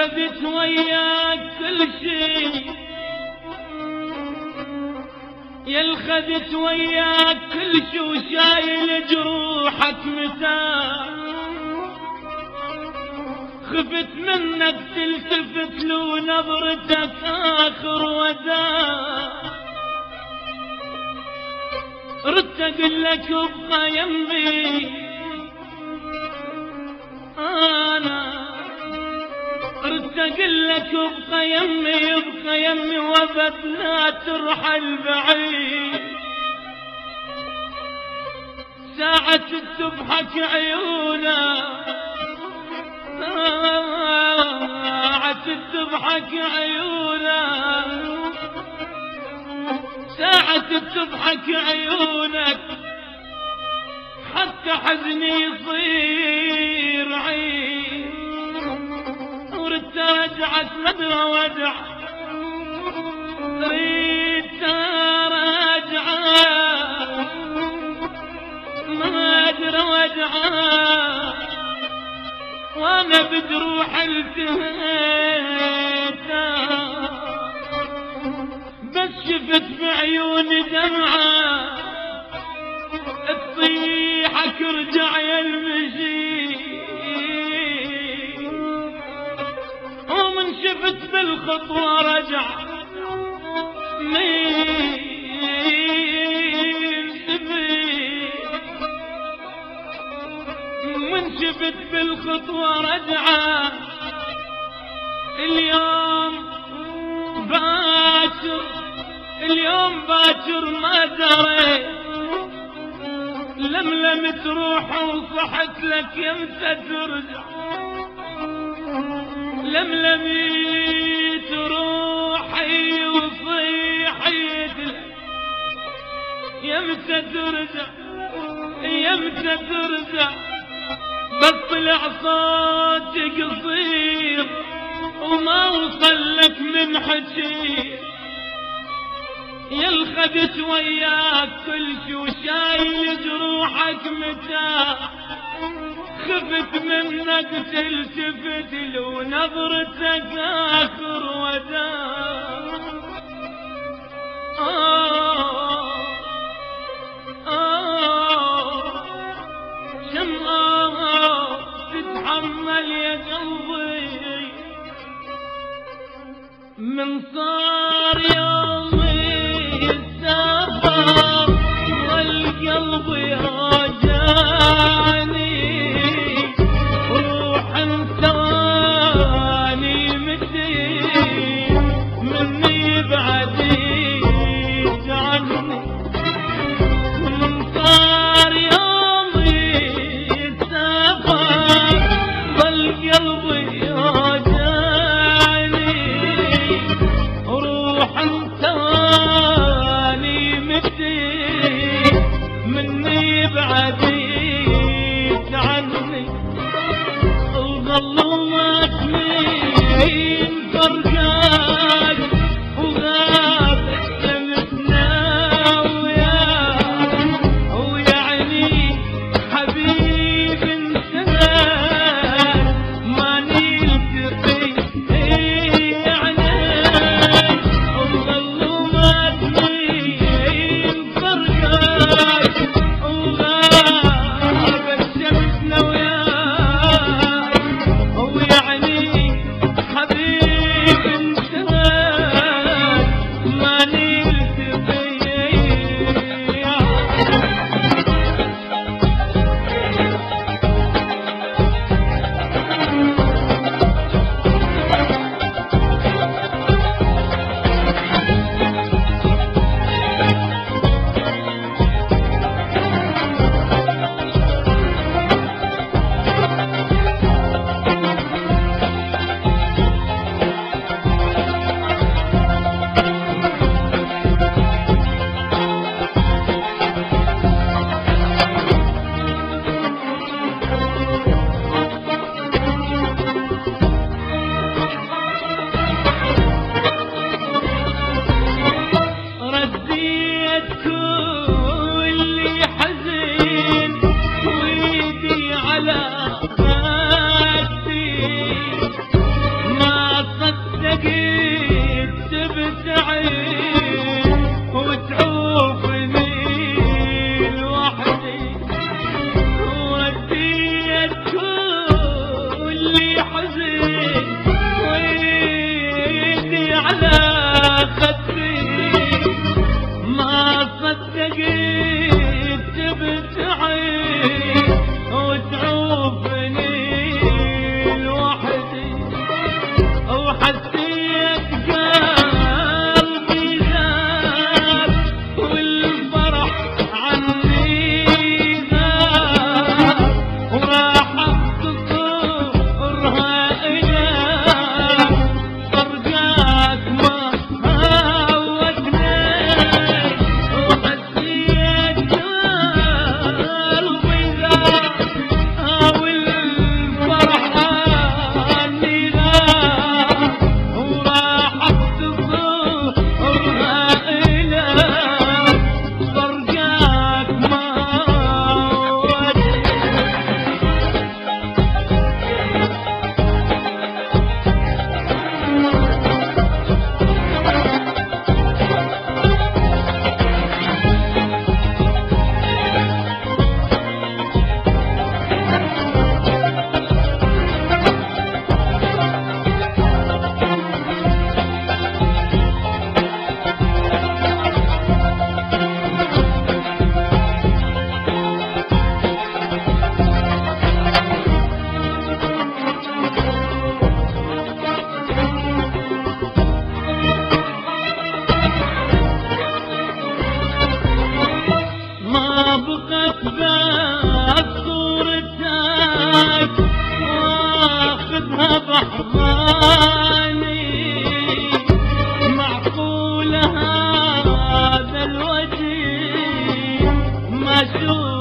الخذت وياك كل شي، يا الخذت وياك كل شي وشايل جروحك متى خفت منك تلتفت له نظرتك آخر وداع. ردت اقول لك ابقى يمي انا، ردت اقول لك ابقى يمي ابقى يمي وابد لا ترحل بعيد. ساعة تضحك عيونا، ساعة تضحك عيونا، ساعة تضحك عيونك حتى حزني يصير عين. وردت رجعت مدرى ودع، ريت رجعة ما ادري وجعة وانا بجروح التهيتها، بس شفت بعيوني دمعة تطيحك ارجع يا المشي. ومن شفت بالخطوة رجع مين شفت، من شفت بالخطوة رجعة. اليوم باكر، اليوم باكر ما دريت لملم تروح وصحت لك يمتى ترجع. لملمي تروحي وصيحيت لك يمتى ترجع يمتى ترجع. بس طلع صوتي قصير وما وصل لك من حكي. يا الخدت وياك كل شي وشايل جروحك متى خفت منك تلتفت لو نظرتك آخر وداع. شم تتحمل يا قلبي من صار يومي السفر والقلب يوجعني. روح انساني مشي مني بعدي جعل صدقت تبتعد وتعوفني لوحدي، وحسيت قلبي زاد والفرح عني زاد، وراحت تصورها إليك فرقاك ما عودني، وحسيت قلبي زاد والفرح عني زاد، وراحت تصورها إليك فرقاك ما عودني. ما بقت بس صورتك واخذها بحضاني، معقول هذا الوجه ما شوف